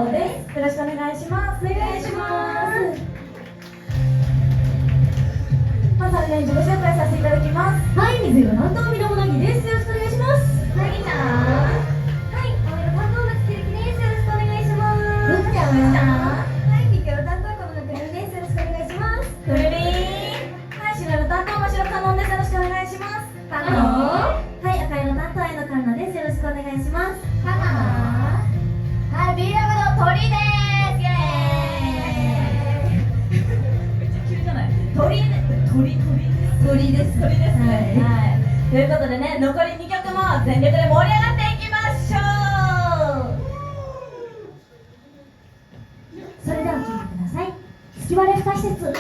藤です。よろしくお願いします。お願いします。まずはね、自己紹介させていただきます。はい、水色担当みどもなぎです。よろしくお願いします。なぎちゃん。はい、青色担当松木ゆきです。よろしくお願いします。ふーちゃん。はい、ピンク色担当小野くるみです。よろしくお願いします。くるりー。はい、白色担当真白かのんです。よろしくお願いします。かのん。はい、赤色担当愛のかんなです。よろしくお願いします。かな。はい、ビーラムの鳥です。イエーイ。めっちゃ急じゃない？鳥です。はい。ということでね、残り2曲も全力で盛り上がっていきましょう。それでは聴いてください。月割れ不可施設。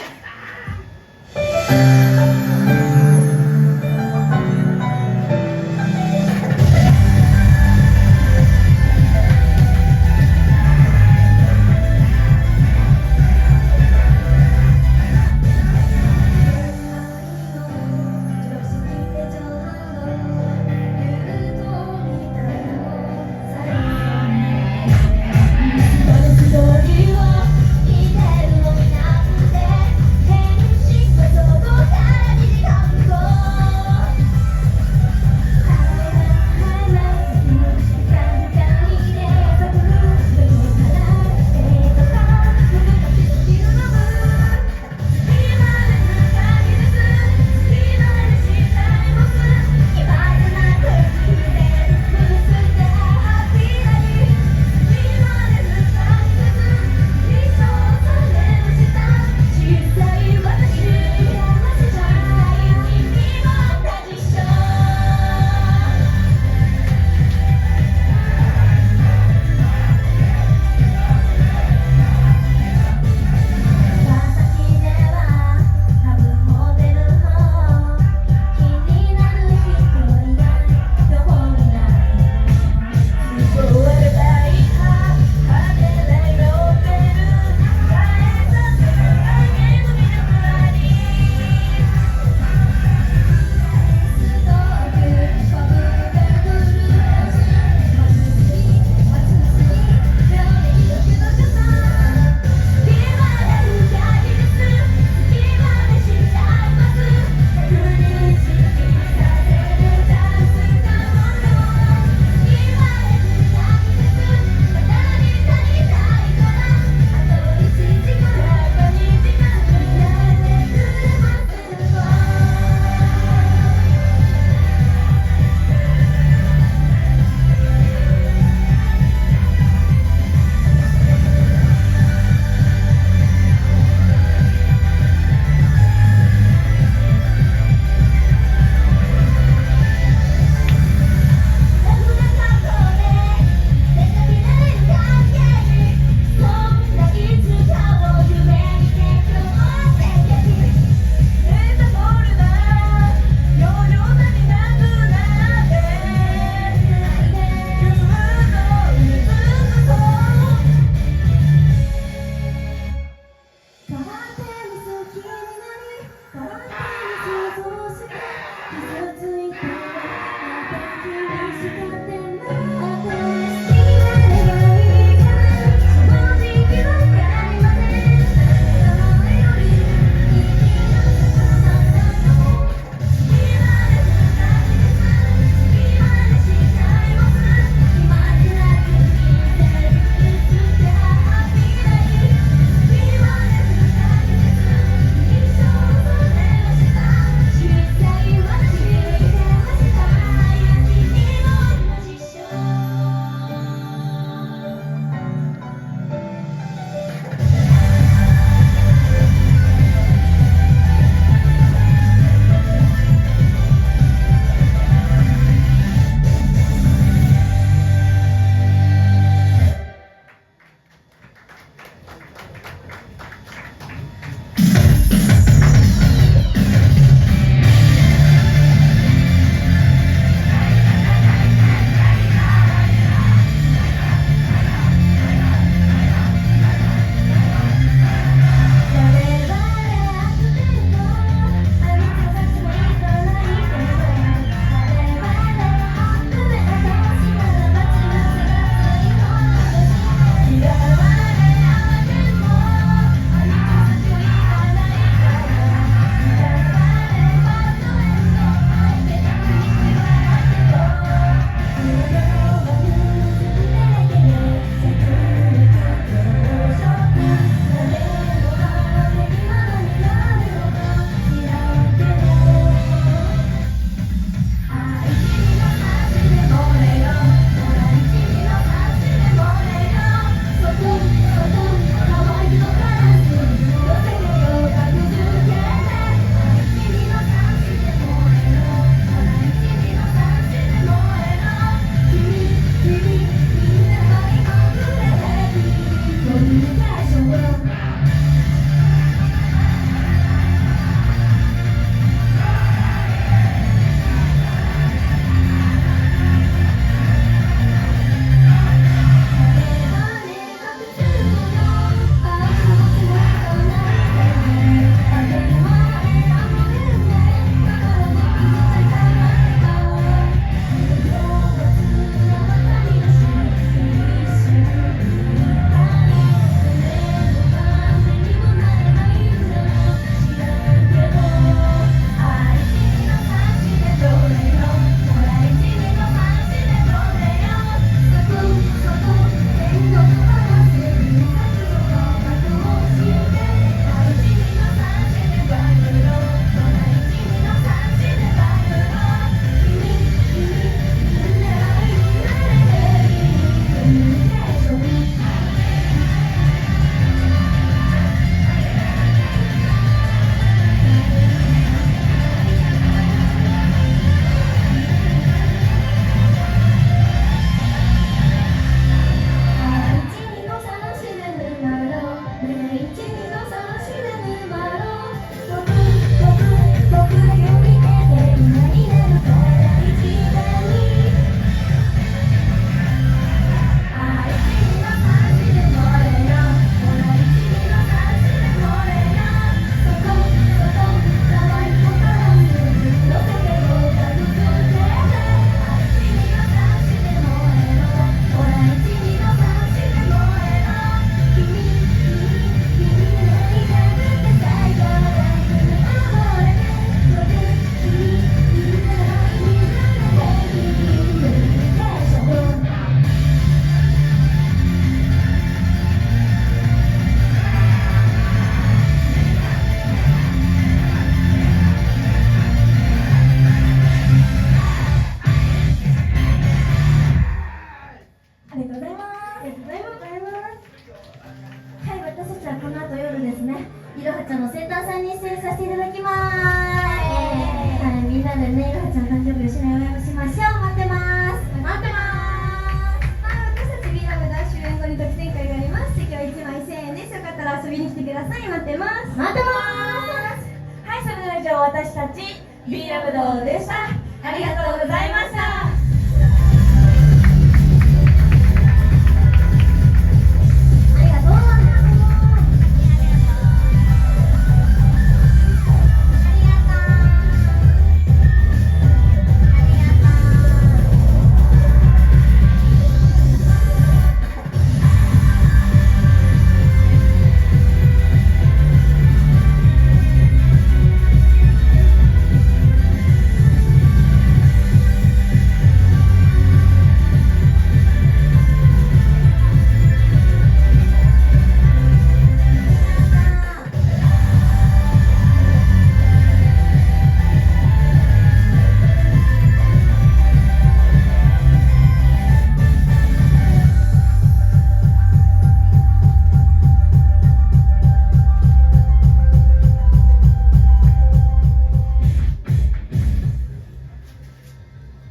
いろはちゃんのセンターさんに出演させていただきます。はい、みんなでね、いろはちゃん誕生日をしないお祝いをしましょう。待ってます。待ってます。はい、私たち B ラブでは終演後に特典会があります。席は1枚1000円です。よかったら遊びに来てください。待ってます。待ってます。はい、それでは以上、私たち B ラブドでした。ありがとうございました。